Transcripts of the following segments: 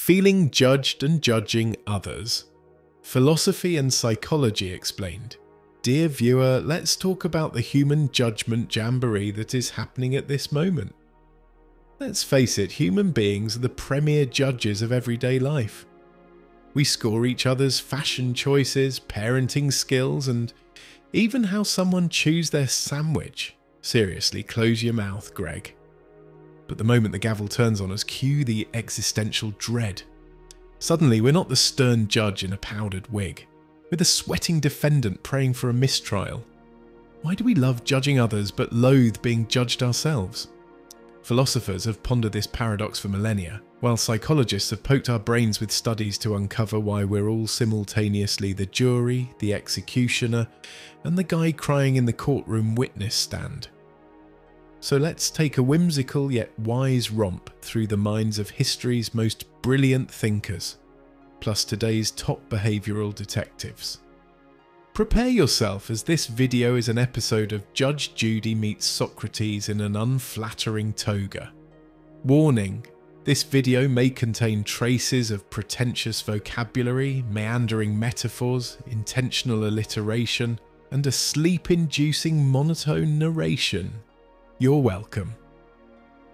Feeling judged and judging others. Philosophy and psychology explained. Dear viewer, let's talk about the human judgment jamboree that is happening at this moment. Let's face it, human beings are the premier judges of everyday life. We score each other's fashion choices, parenting skills, and even how someone chews their sandwich. Seriously, close your mouth, Greg. But the moment the gavel turns on us, cue the existential dread. Suddenly, we're not the stern judge in a powdered wig. We're the sweating defendant praying for a mistrial. Why do we love judging others but loathe being judged ourselves? Philosophers have pondered this paradox for millennia, while psychologists have poked our brains with studies to uncover why we're all simultaneously the jury, the executioner, and the guy crying in the courtroom witness stand. So let's take a whimsical yet wise romp through the minds of history's most brilliant thinkers, plus today's top behavioural detectives. Prepare yourself, as this video is an episode of Judge Judy meets Socrates in an unflattering toga. Warning: this video may contain traces of pretentious vocabulary, meandering metaphors, intentional alliteration, and a sleep-inducing monotone narration. You're welcome.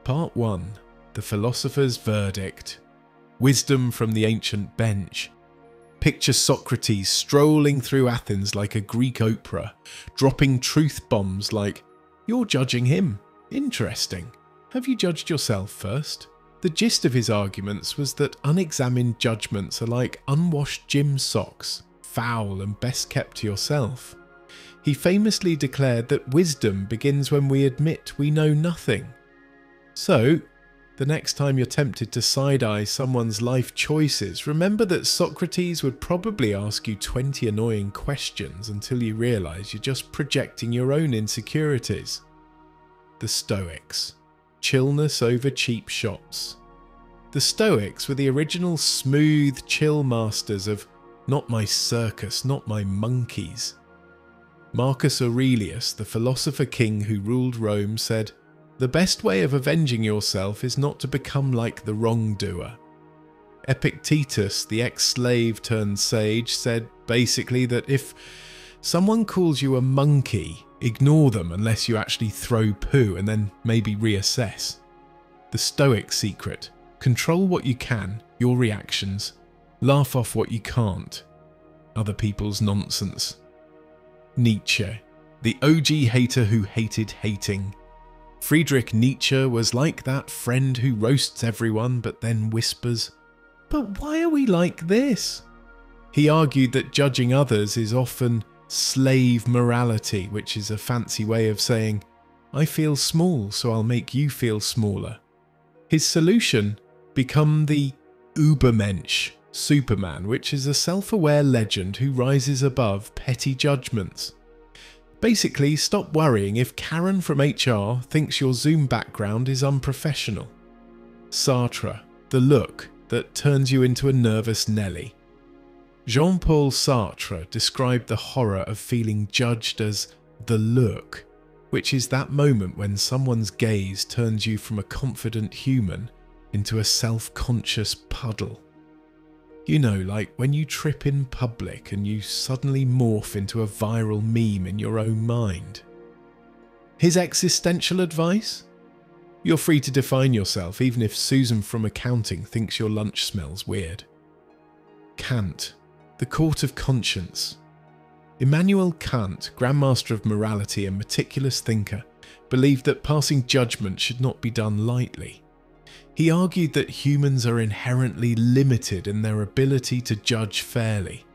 Part 1. The Philosopher's Verdict. Wisdom from the ancient bench. Picture Socrates strolling through Athens like a Greek opera, dropping truth bombs like, "You're judging him. Interesting. Have you judged yourself first?" The gist of his arguments was that unexamined judgments are like unwashed gym socks, foul and best kept to yourself. He famously declared that wisdom begins when we admit we know nothing. So, the next time you're tempted to side-eye someone's life choices, remember that Socrates would probably ask you 20 annoying questions until you realise you're just projecting your own insecurities. The Stoics. Chillness over cheap shots. The Stoics were the original smooth, chill masters of "not my circus, not my monkeys." Marcus Aurelius, the philosopher king who ruled Rome, said, "The best way of avenging yourself is not to become like the wrongdoer." Epictetus, the ex-slave turned sage, said basically that if someone calls you a monkey, ignore them unless you actually throw poo and then maybe reassess. The Stoic secret: control what you can, your reactions, laugh off what you can't, other people's nonsense. Nietzsche, the OG hater who hated hating. Friedrich Nietzsche was like that friend who roasts everyone but then whispers, "But why are we like this?" He argued that judging others is often slave morality, which is a fancy way of saying, "I feel small, so I'll make you feel smaller." His solution: become the Übermensch, Superman, which is a self-aware legend who rises above petty judgments. Basically, stop worrying if Karen from HR thinks your Zoom background is unprofessional. Sartre, the look that turns you into a nervous Nelly. Jean-Paul Sartre described the horror of feeling judged as the look, which is that moment when someone's gaze turns you from a confident human into a self-conscious puddle. You know, like when you trip in public and you suddenly morph into a viral meme in your own mind. His existential advice? You're free to define yourself, even if Susan from accounting thinks your lunch smells weird. Kant, the court of conscience. Immanuel Kant, grandmaster of morality and meticulous thinker, believed that passing judgment should not be done lightly. He argued that humans are inherently limited in their ability to judge fairly.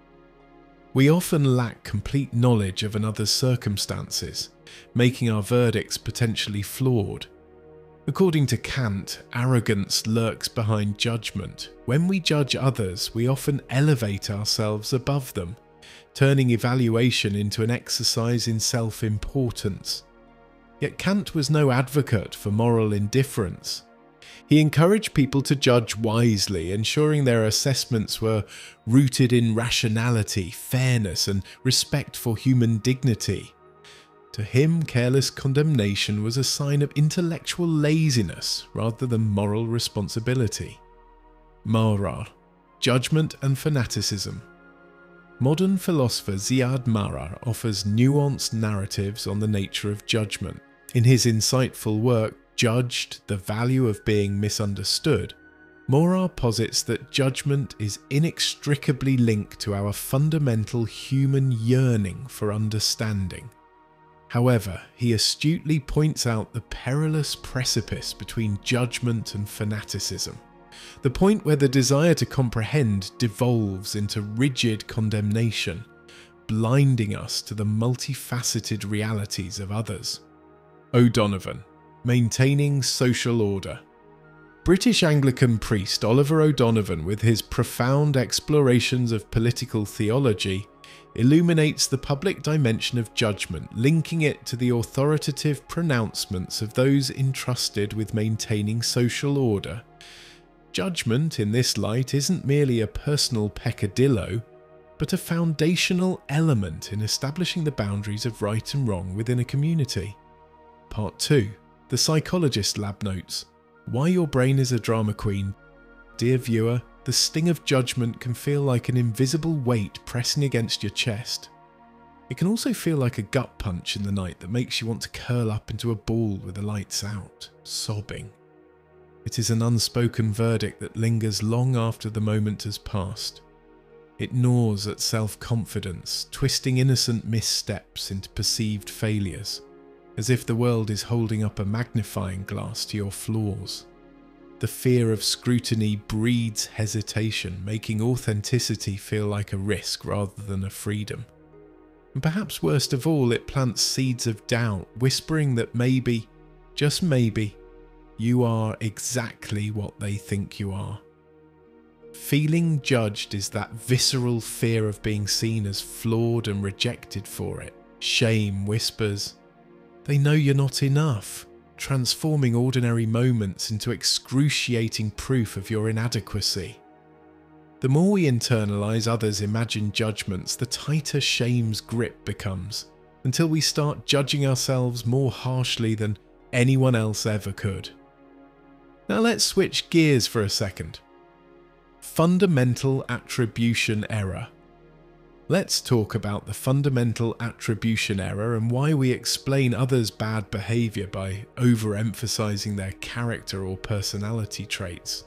We often lack complete knowledge of another's circumstances, making our verdicts potentially flawed. According to Kant, arrogance lurks behind judgment. When we judge others, we often elevate ourselves above them, turning evaluation into an exercise in self-importance. Yet Kant was no advocate for moral indifference. He encouraged people to judge wisely, ensuring their assessments were rooted in rationality, fairness, and respect for human dignity. To him, careless condemnation was a sign of intellectual laziness rather than moral responsibility. Mahrar, Judgment and Fanaticism. Modern philosopher Ziad Mahrar offers nuanced narratives on the nature of judgment. In his insightful work, Judged: The Value of Being Misunderstood, Mahrar posits that judgment is inextricably linked to our fundamental human yearning for understanding. However, he astutely points out the perilous precipice between judgment and fanaticism, the point where the desire to comprehend devolves into rigid condemnation, blinding us to the multifaceted realities of others. O'Donovan, Maintaining Social Order. British Anglican priest Oliver O'Donovan, with his profound explorations of political theology, illuminates the public dimension of judgment, linking it to the authoritative pronouncements of those entrusted with maintaining social order. Judgment, in this light, isn't merely a personal peccadillo, but a foundational element in establishing the boundaries of right and wrong within a community. Part 2. The Psychologist Lab Notes. Why your brain is a drama queen. Dear viewer, the sting of judgment can feel like an invisible weight pressing against your chest. It can also feel like a gut punch in the night that makes you want to curl up into a ball with the lights out, sobbing. It is an unspoken verdict that lingers long after the moment has passed. It gnaws at self-confidence, twisting innocent missteps into perceived failures, as if the world is holding up a magnifying glass to your flaws. The fear of scrutiny breeds hesitation, making authenticity feel like a risk rather than a freedom. And perhaps worst of all, it plants seeds of doubt, whispering that maybe, just maybe, you are exactly what they think you are. Feeling judged is that visceral fear of being seen as flawed and rejected for it. Shame whispers, they know you're not enough, transforming ordinary moments into excruciating proof of your inadequacy. The more we internalize others' imagined judgments, the tighter shame's grip becomes, until we start judging ourselves more harshly than anyone else ever could. Now let's switch gears for a second. Fundamental attribution error. Let's talk about the fundamental attribution error and why we explain others' bad behavior by overemphasizing their character or personality traits.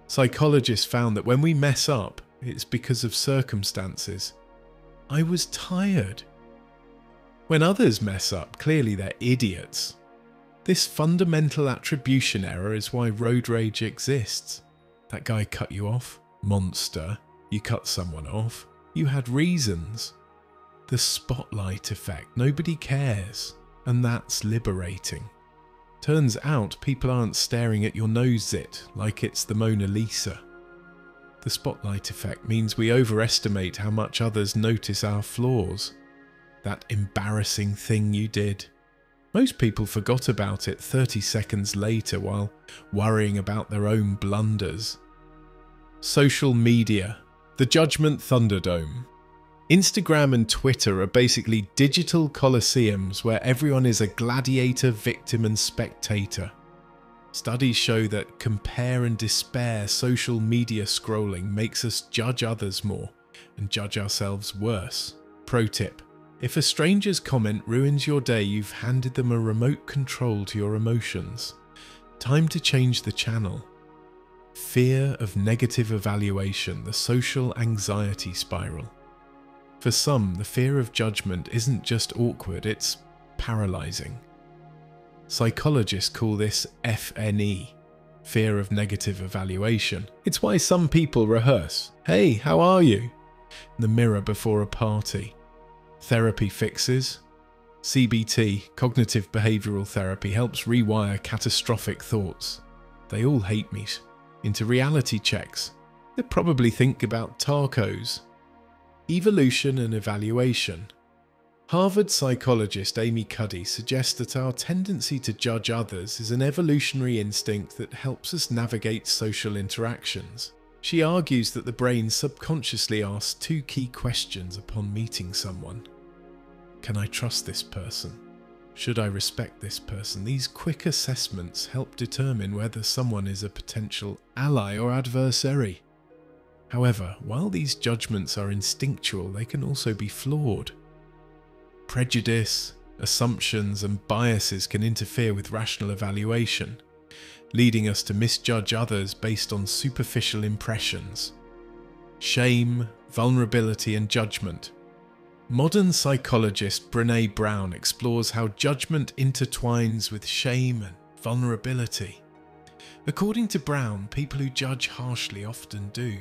Psychologists found that when we mess up, it's because of circumstances. I was tired. When others mess up, clearly they're idiots. This fundamental attribution error is why road rage exists. That guy cut you off? Monster. You cut someone off? You had reasons. The spotlight effect. Nobody cares. And that's liberating. Turns out people aren't staring at your nose zit like it's the Mona Lisa. The spotlight effect means we overestimate how much others notice our flaws. That embarrassing thing you did. Most people forgot about it 30 seconds later while worrying about their own blunders. Social media. The Judgment Thunderdome. Instagram and Twitter are basically digital coliseums where everyone is a gladiator, victim and spectator. Studies show that compare and despair social media scrolling makes us judge others more and judge ourselves worse. Pro tip: if a stranger's comment ruins your day, you've handed them a remote control to your emotions. Time to change the channel. Fear of negative evaluation, the social anxiety spiral. For some, the fear of judgment isn't just awkward, it's paralyzing. Psychologists call this FNE, fear of negative evaluation. It's why some people rehearse, "Hey, how are you?" in the mirror before a party. Therapy fixes. CBT, cognitive behavioral therapy, helps rewire catastrophic thoughts. They all hate me. Into reality checks. They probably think about tacos. Evolution and evaluation. Harvard psychologist Amy Cuddy suggests that our tendency to judge others is an evolutionary instinct that helps us navigate social interactions. She argues that the brain subconsciously asks two key questions upon meeting someone. Can I trust this person? Should I respect this person? These quick assessments help determine whether someone is a potential ally or adversary. However, while these judgments are instinctual, they can also be flawed. Prejudice, assumptions, and biases can interfere with rational evaluation, leading us to misjudge others based on superficial impressions. Shame, vulnerability, and judgment. Modern psychologist Brené Brown explores how judgment intertwines with shame and vulnerability. According to Brown, people who judge harshly often do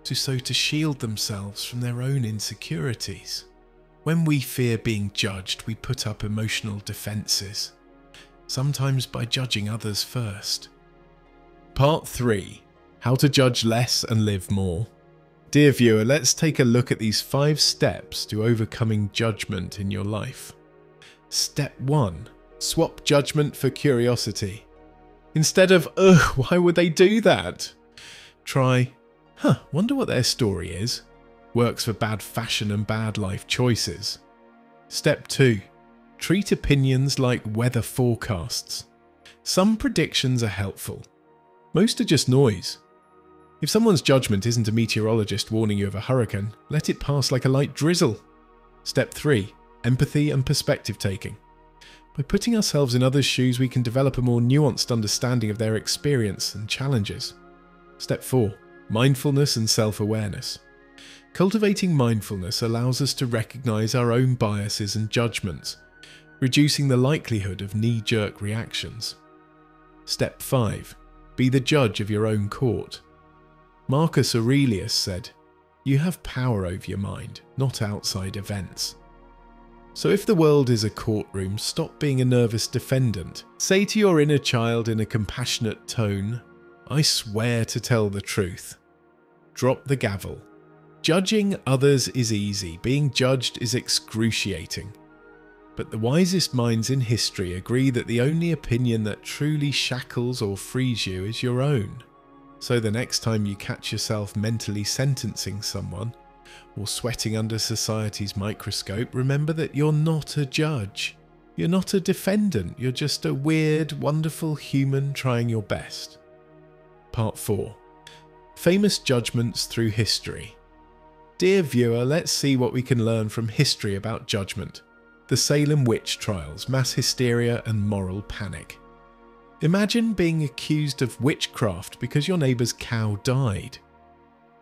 so to shield themselves from their own insecurities. When we fear being judged, we put up emotional defences, sometimes by judging others first. Part 3. How to judge less and live more. Dear viewer, let's take a look at these 5 steps to overcoming judgment in your life. Step 1. Swap judgment for curiosity. Instead of, ugh, why would they do that? Try, wonder what their story is. Works for bad fashion and bad life choices. Step 2. Treat opinions like weather forecasts. Some predictions are helpful. Most are just noise. If someone's judgment isn't a meteorologist warning you of a hurricane, let it pass like a light drizzle. Step 3. Empathy and perspective taking. By putting ourselves in others' shoes, we can develop a more nuanced understanding of their experience and challenges. Step 4. Mindfulness and self-awareness. Cultivating mindfulness allows us to recognize our own biases and judgments, reducing the likelihood of knee-jerk reactions. Step 5. Be the judge of your own court. Marcus Aurelius said, "You have power over your mind, not outside events." So if the world is a courtroom, stop being a nervous defendant. Say to your inner child in a compassionate tone, "I swear to tell the truth." Drop the gavel. Judging others is easy, being judged is excruciating. But the wisest minds in history agree that the only opinion that truly shackles or frees you is your own. So the next time you catch yourself mentally sentencing someone, or sweating under society's microscope, remember that you're not a judge. You're not a defendant, you're just a weird, wonderful human trying your best. Part 4. Famous judgments through history. Dear viewer, let's see what we can learn from history about judgment. The Salem witch trials, mass hysteria, and moral panic. Imagine being accused of witchcraft because your neighbour's cow died.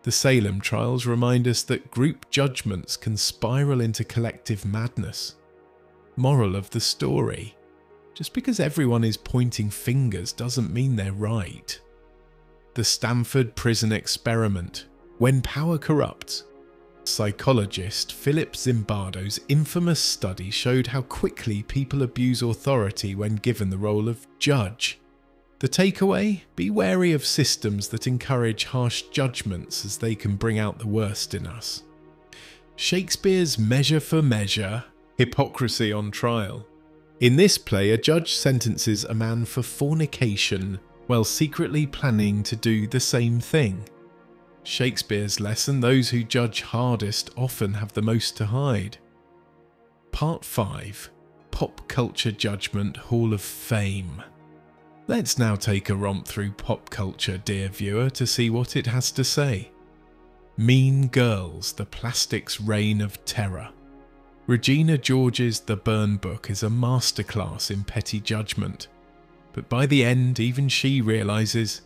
The Salem trials remind us that group judgments can spiral into collective madness. Moral of the story: just because everyone is pointing fingers doesn't mean they're right. The Stanford Prison Experiment. When power corrupts. Psychologist Philip Zimbardo's infamous study showed how quickly people abuse authority when given the role of judge. The takeaway? Be wary of systems that encourage harsh judgments, as they can bring out the worst in us. Shakespeare's Measure for Measure, hypocrisy on trial. In this play, a judge sentences a man for fornication while secretly planning to do the same thing. Shakespeare's lesson: those who judge hardest often have the most to hide. Part 5. Pop Culture Judgment Hall of Fame. Let's now take a romp through pop culture, dear viewer, to see what it has to say. Mean Girls, the plastic's reign of terror. Regina George's The Burn Book is a masterclass in petty judgment. But by the end, even she realises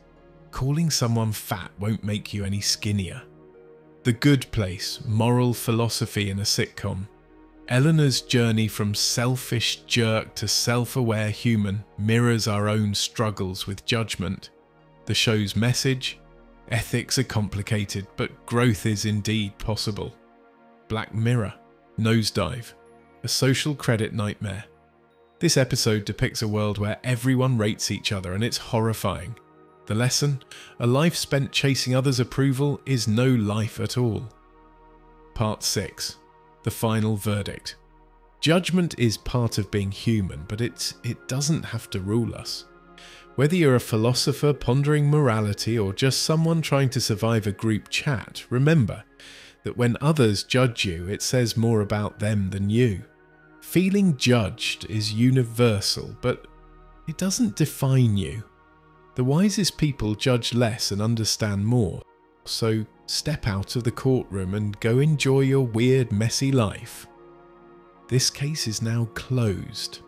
calling someone fat won't make you any skinnier. The Good Place, moral philosophy in a sitcom. Eleanor's journey from selfish jerk to self-aware human mirrors our own struggles with judgment. The show's message: ethics are complicated, but growth is indeed possible. Black Mirror, Nosedive, a social credit nightmare. This episode depicts a world where everyone rates each other, and it's horrifying. The lesson: a life spent chasing others' approval is no life at all. Part 6. The Final Verdict. Judgment is part of being human, but it doesn't have to rule us. Whether you're a philosopher pondering morality or just someone trying to survive a group chat, remember that when others judge you, it says more about them than you. Feeling judged is universal, but it doesn't define you. The wisest people judge less and understand more, so step out of the courtroom and go enjoy your weird, messy life. This case is now closed.